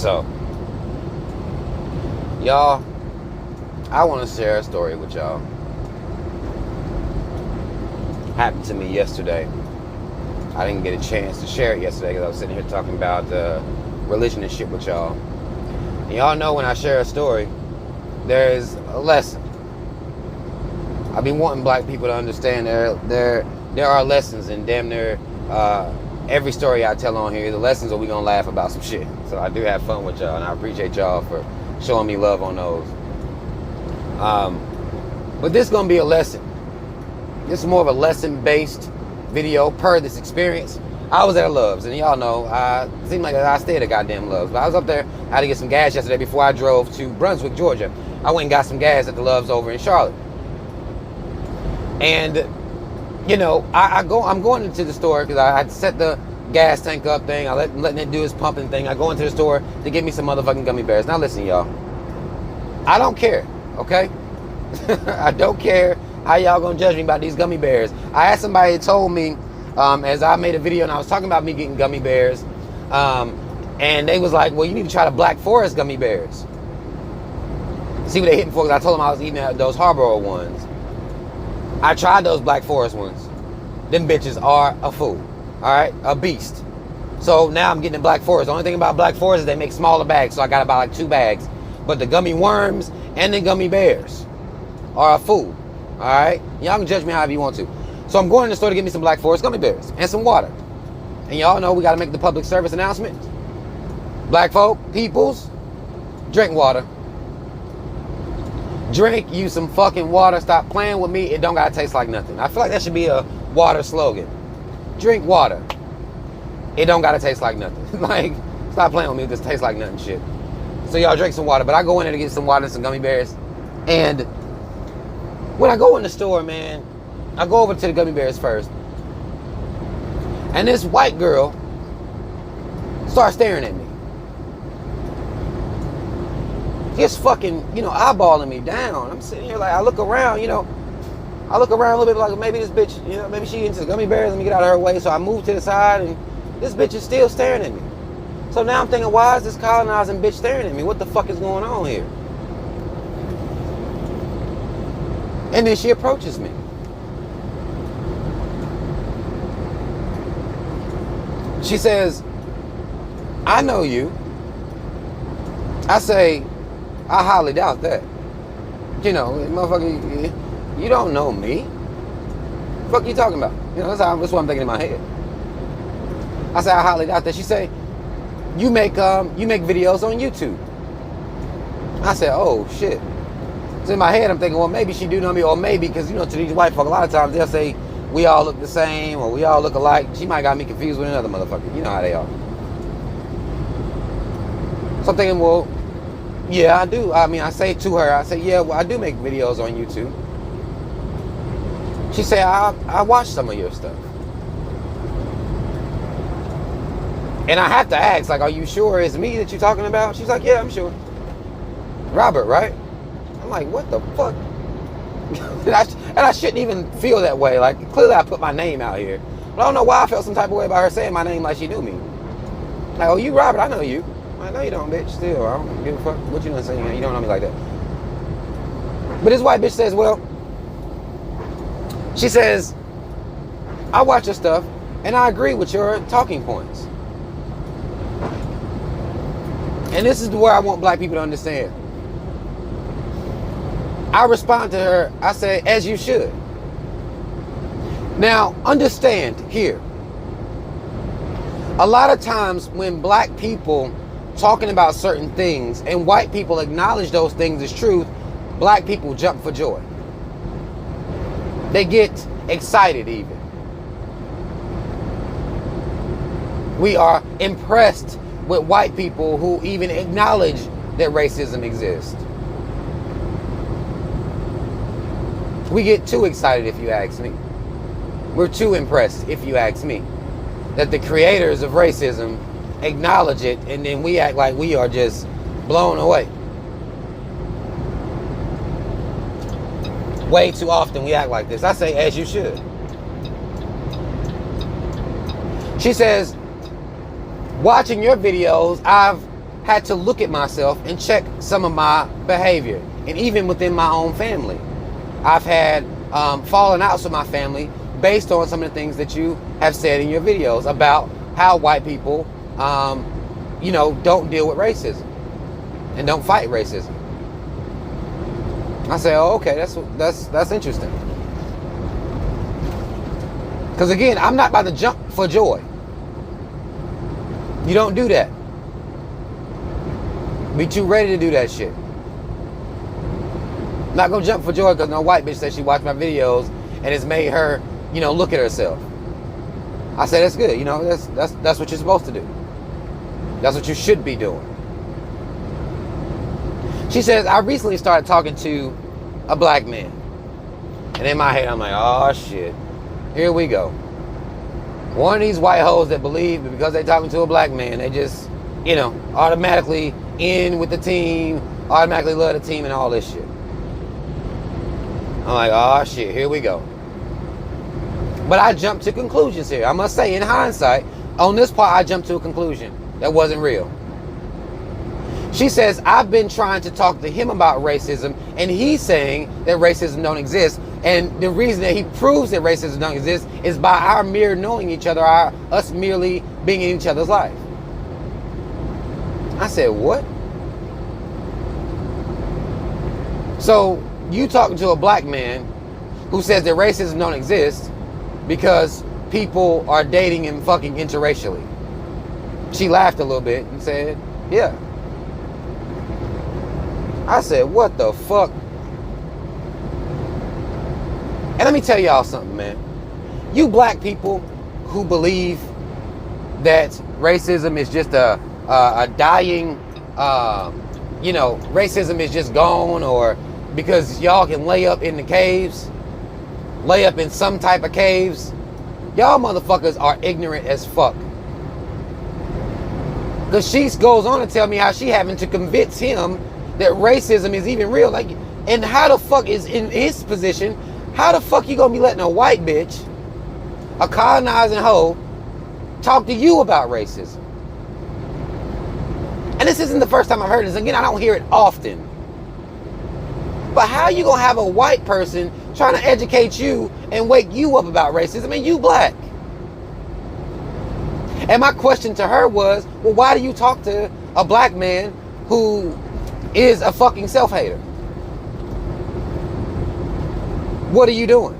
So, y'all, I want to share a story with y'all. Happened to me yesterday. I didn't get a chance to share it yesterday because I was sitting here talking about religion and shit with y'all. And y'all know when I share a story, there's a lesson. I've been wanting black people to understand there are lessons in damn near every story I tell on here. The lessons are we gonna laugh about some shit. So I do have fun with y'all, and I appreciate y'all for showing me love on those. But this is gonna be a lesson. This is more of a lesson-based video per this experience. I was at a Love's, and y'all know, it seemed like I stayed at goddamn Love's, but I was up there. I had to get some gas yesterday before I drove to Brunswick, Georgia. I went and got some gas at the Love's over in Charlotte. And, you know, I'm going into the store because I set the gas tank up thing. I'm letting it do its pumping thing. I go into the store to get me some motherfucking gummy bears. Now listen, y'all. I don't care, okay? I don't care how y'all gonna judge me about these gummy bears. I had somebody that told me, as I made a video and I was talking about me getting gummy bears, and they was like, well, you need to try the Black Forest gummy bears. See what they hitting for, because I told them I was eating those Harborough ones. I tried those Black Forest ones. Them bitches are a fool, all right? A beast. So now I'm getting the Black Forest. The only thing about Black Forest is they make smaller bags, so I got about like 2 bags. But the gummy worms and the gummy bears are a fool, all right? Y'all can judge me however you want to. So I'm going to the store to get me some Black Forest gummy bears and some water. And y'all know we got to make the public service announcement. Black folk, peoples, drink water. Drink you some fucking water. Stop playing with me. It don't got to taste like nothing. I feel like that should be a water slogan. Drink water. It don't got to taste like nothing. Like, stop playing with me. This tastes like nothing shit. So y'all drink some water. But I go in there to get some water and some gummy bears. And when I go in the store, man, I go over to the gummy bears first. And this white girl starts staring at me. Just fucking, you know, eyeballing me down. I'm sitting here like, I look around, you know. I look around a little bit like, maybe this bitch, you know, maybe she into the gummy bears. Let me get out of her way. So I move to the side and this bitch is still staring at me. So now I'm thinking, why is this colonizing bitch staring at me? What the fuck is going on here? And then she approaches me. She says, I know you. I say, I highly doubt that. You know, motherfucker, you don't know me. What the fuck you talking about? You know, that's what I'm thinking in my head. I say, I highly doubt that. She say, you make videos on YouTube. I said, oh shit. So in my head, I'm thinking, well, maybe she do know me, or maybe, because, you know, to these white folk, a lot of times they'll say, we all look the same, or we all look alike. She might got me confused with another motherfucker. You know how they are. So I'm thinking, well, yeah, I do. I mean, I say to her, I say, yeah, well, I do make videos on YouTube. She said, I watch some of your stuff. And I have to ask, like, are you sure it's me that you're talking about? She's like, yeah, I'm sure. Robert, right? I'm like, what the fuck? and I shouldn't even feel that way. Like, clearly I put my name out here. But I don't know why I felt some type of way about her saying my name like she knew me. Like, oh, you Robert, I know you. I know you don't, bitch. Still, I don't give a fuck what you done say. You don't know me like that. But this white bitch says, well, she says, I watch your stuff, and I agree with your talking points. And this is where I want black people to understand. I respond to her, I say, as you should. Now, understand here. A lot of times when black people talking about certain things and white people acknowledge those things as truth, black people jump for joy. They get excited even. We are impressed with white people who even acknowledge that racism exists. We get too excited, if you ask me. We're too impressed, if you ask me, that the creators of racism acknowledge it, and then we act like we are just blown away. Way too often we act like this. I say, as you should. She says, watching your videos, I've had to look at myself and check some of my behavior. And even within my own family, I've had fallen outs with my family based on some of the things that you have said in your videos about how white people, don't deal with racism and don't fight racism. I say, oh, okay, that's interesting. Because again, I'm not about to jump for joy. You don't do that. Be too ready to do that shit. Not gonna jump for joy because no white bitch said she watched my videos and it's made her, look at herself. I say that's good. That's what you're supposed to do. That's what you should be doing. She says, I recently started talking to a black man. And in my head, I'm like, oh shit. Here we go. One of these white hoes that believe that because they're talking to a black man, they just, automatically in with the team, automatically love the team and all this shit. I'm like, oh shit, here we go. But I jumped to conclusions here. I must say, in hindsight, on this part, I jumped to a conclusion that wasn't real. She says, I've been trying to talk to him about racism, and he's saying that racism don't exist. And the reason that he proves that racism don't exist is by our mere knowing each other, us merely being in each other's life. I said, what? So you talking to a black man who says that racism don't exist because people are dating and fucking interracially. She laughed a little bit and said, yeah. I said, what the fuck? And let me tell y'all something, man. You black people who believe that racism is just a dying, racism is just gone, or because y'all can lay up in the caves, lay up in some type of caves, y'all motherfuckers are ignorant as fuck. Because she goes on to tell me how she having to convince him that racism is even real. Like, and how the fuck is in his position, how the fuck you gonna be letting a white bitch, a colonizing hoe, talk to you about racism? And this isn't the first time I've heard this. Again, I don't hear it often. But how you gonna have a white person trying to educate you and wake you up about racism and you black? And my question to her was, well, why do you talk to a black man who is a fucking self-hater? What are you doing?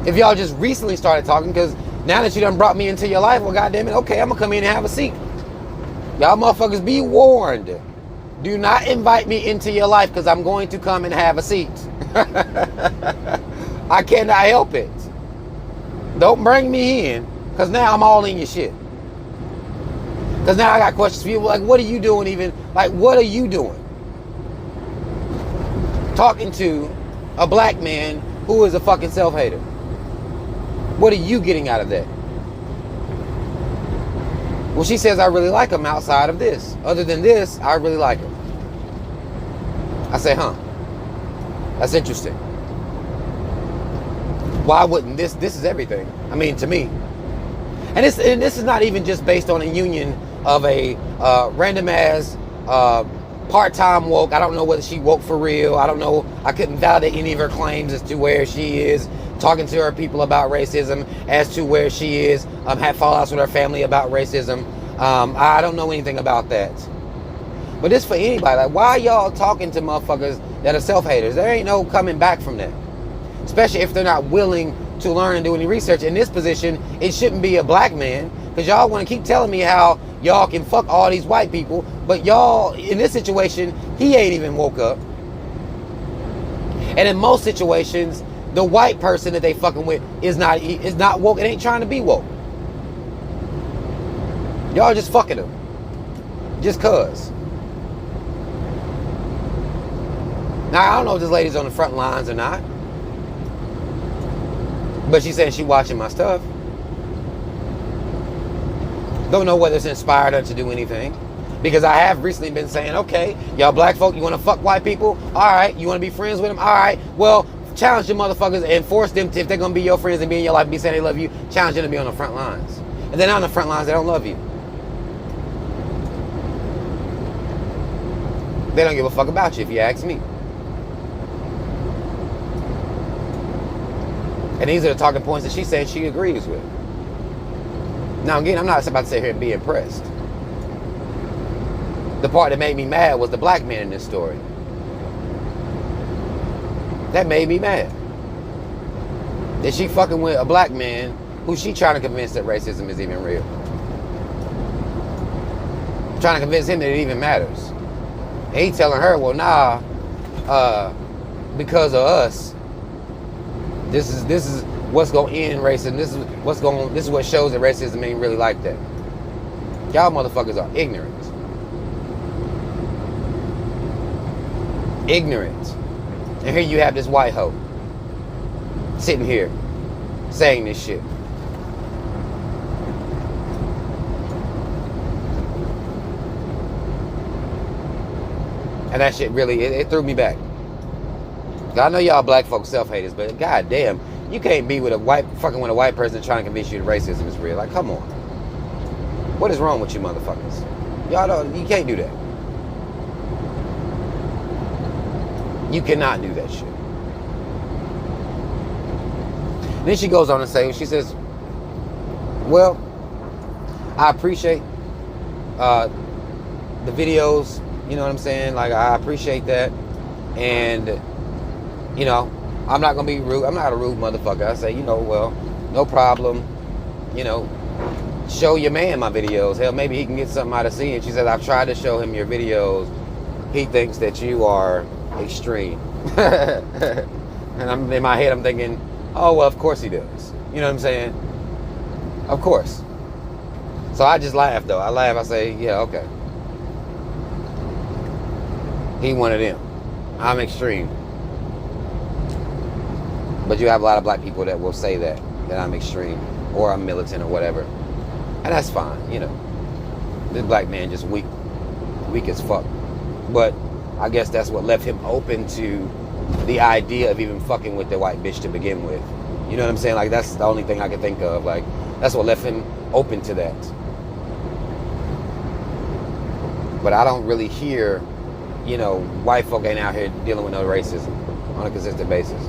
If y'all just recently started talking, because now that you done brought me into your life, well, goddamn it, okay, I'm gonna come in and have a seat. Y'all motherfuckers be warned. Do not invite me into your life because I'm going to come and have a seat. I cannot help it. Don't bring me in because now I'm all in your shit. Because now I got questions for you. Like, what are you doing even? Like, what are you doing? Talking to a black man who is a fucking self-hater. What are you getting out of that? Well, she says, I really like him outside of this. Other than this, I really like him. I say, huh. That's interesting. Why wouldn't this? This is everything. I mean, to me. And this is not even just based on a union of a random ass part-time woke. I don't know whether she woke for real. I don't know. I couldn't validate any of her claims as to where she is talking to her people about racism, as to where she is had fallouts with her family about racism. I don't know anything about that. But this for anybody. Like, why y'all talking to motherfuckers that are self-haters? There ain't no coming back from that. Especially if they're not willing to learn and do any research. In this position, it shouldn't be a black man, because y'all want to keep telling me how y'all can fuck all these white people, but y'all, in this situation, he ain't even woke up. And in most situations, the white person that they fucking with is not woke. It ain't trying to be woke. Y'all just fucking them. Just cuz. Now, I don't know if this lady's on the front lines or not, but she said she watching my stuff. Don't know whether it's inspired her to do anything, because I have recently been saying, okay, y'all black folk, you want to fuck white people? All right. You want to be friends with them? All right. Well, challenge the motherfuckers and force them to, if they're going to be your friends and be in your life and be saying they love you, challenge them to be on the front lines. If they're not on the front lines, they don't love you. They don't give a fuck about you if you ask me. And these are the talking points that she said she agrees with. Now again, I'm not about to sit here and be impressed. The part that made me mad was the black man in this story. That made me mad. That she fucking with a black man who she trying to convince that racism is even real. Trying to convince him that it even matters. And he telling her, well, nah, because of us, this is what's gonna end racism. This is what shows that racism ain't really like that. Y'all motherfuckers are ignorant. Ignorant. And here you have this white hoe sitting here saying this shit. And that shit really, it threw me back. I know y'all black folks self-haters, but goddamn, you can't be with a white person trying to convince you that racism is real. Like, come on. What is wrong with you motherfuckers? You can't do that. You cannot do that shit. Then she goes on to say, she says, well, I appreciate the videos, you know what I'm saying? Like, I appreciate that. And, you know, I'm not going to be rude. I'm not a rude motherfucker. I say, you know, well, no problem. You know, show your man my videos. Hell, maybe he can get something out of seeing. She said, I've tried to show him your videos. He thinks that you are extreme. And I'm in my head, I'm thinking, oh, well, of course he does. You know what I'm saying? Of course. So I just laugh, though. I laugh. I say, yeah, okay. He one of them. I'm extreme. But you have a lot of black people that will say that I'm extreme or I'm militant or whatever. And that's fine, you know. This black man just weak as fuck. But I guess that's what left him open to the idea of even fucking with the white bitch to begin with. You know what I'm saying? Like, that's the only thing I can think of. Like, that's what left him open to that. But I don't really hear, you know, white folk ain't out here dealing with no racism on a consistent basis.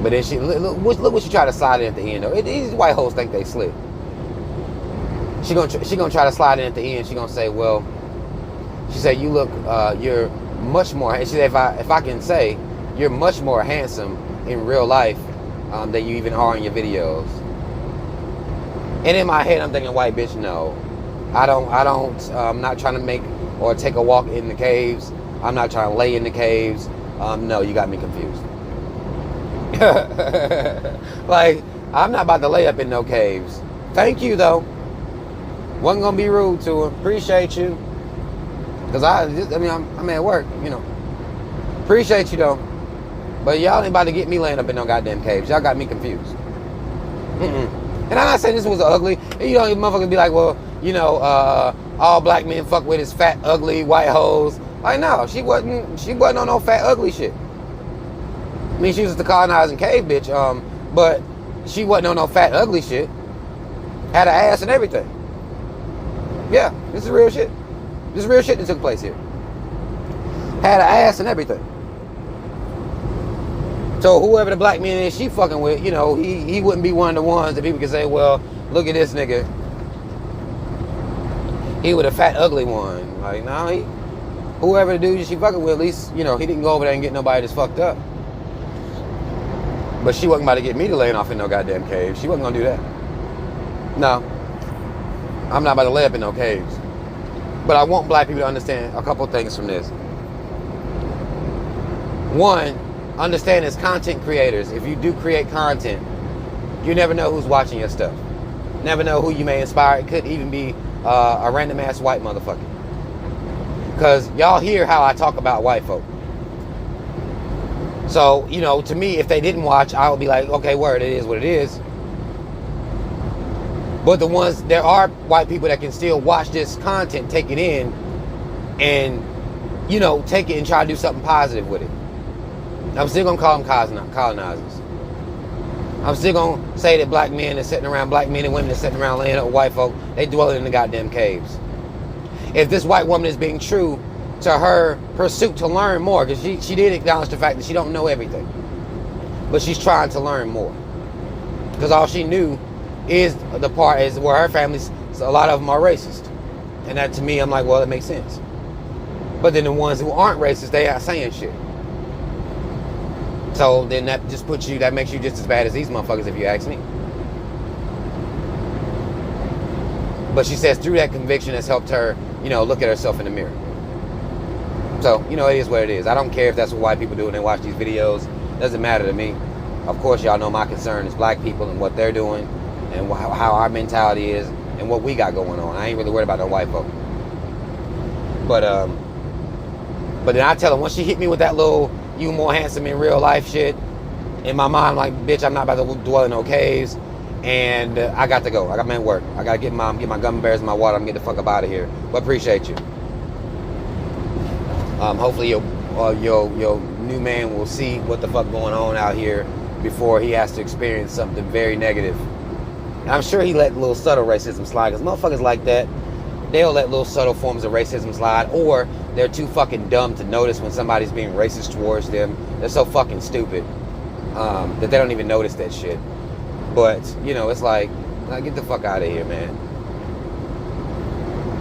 But then she look what she tried to slide in at the end though. These white hoes think they slick. She gonna try to slide in at the end. She gonna say, well, she said you look, you're much more. She said if I can say, you're much more handsome in real life than you even are in your videos. And in my head, I'm thinking, white bitch, no, I don't. I'm not trying to make or take a walk in the caves. I'm not trying to lay in the caves. No, you got me confused. Like, I'm not about to lay up in no caves. Thank you, though. Wasn't gonna be rude to her. Appreciate you. Cause I'm at work, you know. Appreciate you though. But y'all ain't about to get me laying up in no goddamn caves. Y'all got me confused. And I'm not saying this was ugly. You know, you motherfuckers be like, well, you know, all black men fuck with is fat, ugly, white hoes. Like, no, she wasn't on no fat, ugly shit. I mean, she was the colonizing cave bitch, but she wasn't on no fat, ugly shit. Had an ass and everything. Yeah, this is real shit. This is real shit that took place here. Had an ass and everything. So whoever the black man is she fucking with, you know, he wouldn't be one of the ones that people can say, well, look at this nigga. He was a fat, ugly one. Like, no, whoever the dude she fucking with, at least, you know, he didn't go over there and get nobody that's fucked up. But she wasn't about to get me to laying off in no goddamn cave. She wasn't gonna do that. No. I'm not about to lay up in no caves. But I want black people to understand a couple things from this. One, understand as content creators, if you do create content, you never know who's watching your stuff. Never know who you may inspire. It could even be a random ass white motherfucker. Because y'all hear how I talk about white folk. So, you know, to me, if they didn't watch, I would be like, okay, word, it is what it is. But there are white people that can still watch this content, take it in, and, you know, take it and try to do something positive with it. I'm still going to call them colonizers. I'm still going to say that black men and women that's sitting around laying up with white folk, they dwelling in the goddamn caves. if this white woman is being true to her pursuit to learn more, because she did acknowledge the fact that she don't know everything, but she's trying to learn more, because all she knew is the part is where her family's, so a lot of them are racist, and that to me, I'm like, well, it makes sense. But then the ones who aren't racist, they are saying shit. So then that just puts you, that makes you just as bad as these motherfuckers, if you ask me. But she says through that conviction has helped her, look at herself in the mirror. So, it is what it is. I don't care if that's what white people do when they watch these videos. It doesn't matter to me. Of course, y'all know my concern is black people and what they're doing and how our mentality is and what we got going on. I ain't really worried about no white folk. But then I tell her, once she hit me with that little, you more handsome in real life shit, in my mind, like, bitch, I'm not about to dwell in no caves. And I got to go. I got my work. I got to get my gummy bears and my water. I'm getting the fuck up out of here. But appreciate you. Hopefully your new man will see what the fuck going on out here before he has to experience something very negative. And I'm sure he let little subtle racism slide, because motherfuckers like that, they'll let little subtle forms of racism slide, or they're too fucking dumb to notice when somebody's being racist towards them. They're so fucking stupid that they don't even notice that shit. But, it's like, get the fuck out of here, man.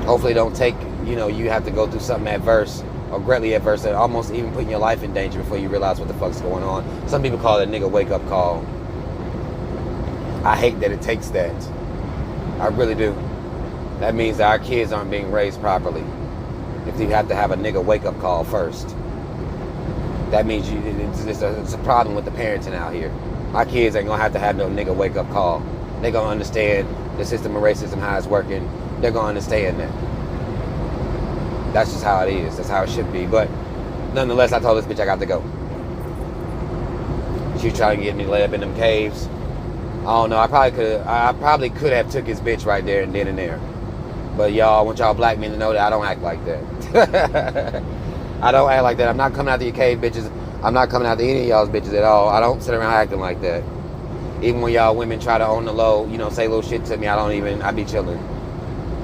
Hopefully don't take, you have to go through something adverse or greatly adverse that almost even putting your life in danger before you realize what the fuck's going on. Some people call it a nigga wake-up call. I hate that it takes that. I really do. That means that our kids aren't being raised properly. If you have to have a nigga wake-up call first. That means it's a problem with the parenting out here. My kids ain't gonna have to have no nigga wake-up call. They gonna understand the system of racism, how it's working. They're gonna understand that. That's just how it is. That's how it should be. But nonetheless, I told this bitch I got to go. She was trying to get me laid up in them caves. I don't know. I probably could have took his bitch right there and then and there. But y'all, I want y'all black men to know that I don't act like that. I don't act like that. I'm not coming out to your cave bitches. I'm not coming out to any of y'all's bitches at all. I don't sit around acting like that. Even when y'all women try to own the low, say little shit to me, I be chilling.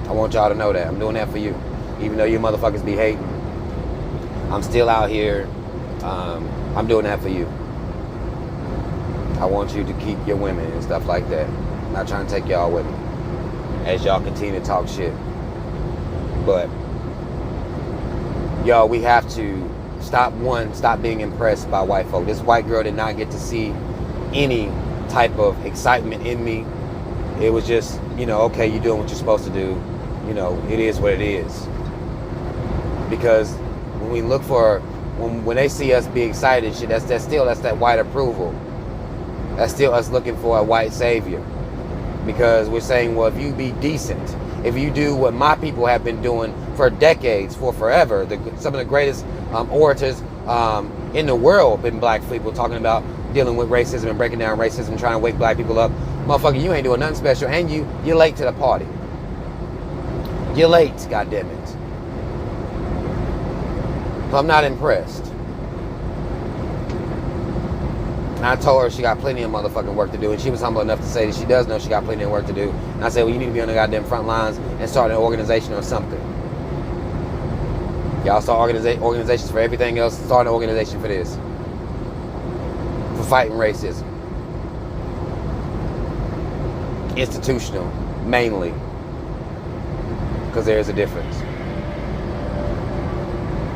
I want y'all to know that. I'm doing that for you. Even though you motherfuckers be hating, I'm still out here. I'm doing that for you. I want you to keep your women and stuff like that. I'm not trying to take y'all with me as y'all continue to talk shit. But y'all, we have to stop being impressed by white folk. This white girl did not get to see any type of excitement in me. It was just, okay, you're doing what you're supposed to do. It is what it is. Because when we look for, when they see us be excited, shit, that's that white approval. That's still us looking for a white savior. Because we're saying, well, if you be decent, if you do what my people have been doing for decades, for forever, some of the greatest orators in the world been black people, talking about dealing with racism and breaking down racism, trying to wake black people up. Motherfucker, you ain't doing nothing special, and you're late to the party. You're late, goddammit. So I'm not impressed. And I told her she got plenty of motherfucking work to do, and she was humble enough to say that she does know she got plenty of work to do. And I said, well, you need to be on the goddamn front lines and start an organization or something. Y'all start organizations for everything else. Start an organization for this. For fighting racism. Institutional, mainly. Because there is a difference.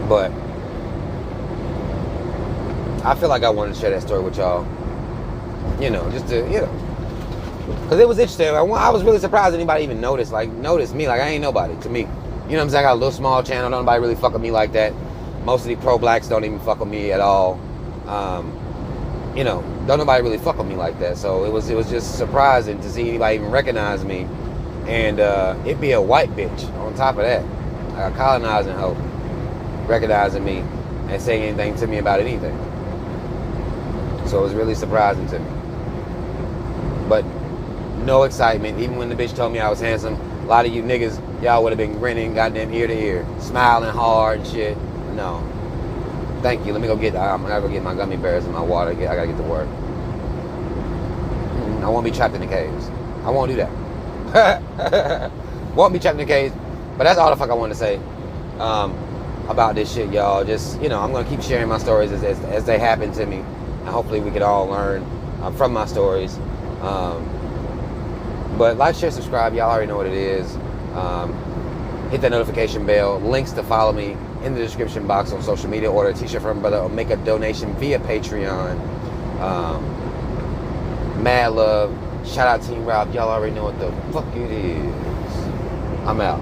But I feel like I wanted to share that story with y'all. Just to, because it was interesting. I was really surprised anybody even noticed me. Like, I ain't nobody to me. You know what I'm saying? I got a little small channel. Don't nobody really fuck with me like that. Most of the pro-blacks don't even fuck with me at all. Don't nobody really fuck with me like that. So it was just surprising to see anybody even recognize me. And it be a white bitch on top of that. Like a colonizing hoe recognizing me and saying anything to me about anything. So it was really surprising to me. But no excitement. Even when the bitch told me I was handsome, a lot of you niggas, y'all would have been grinning goddamn ear to ear, smiling hard and shit. No. Thank you. Let me go get, I gotta go get my gummy bears and my water. I gotta get to work. I won't be trapped in the caves. I won't do that. Won't be trapped in the caves. But that's all the fuck I wanted to say about this shit, y'all. Just, you know, I'm going to keep sharing my stories as they happen to me. And hopefully we can all learn from my stories. But like, share, subscribe. Y'all already know what it is. Hit that notification bell. Links to follow me in the description box on social media. Order a t-shirt from brother or make a donation via Patreon. Mad love. Shout out Team Rob. Y'all already know what the fuck it is. I'm out.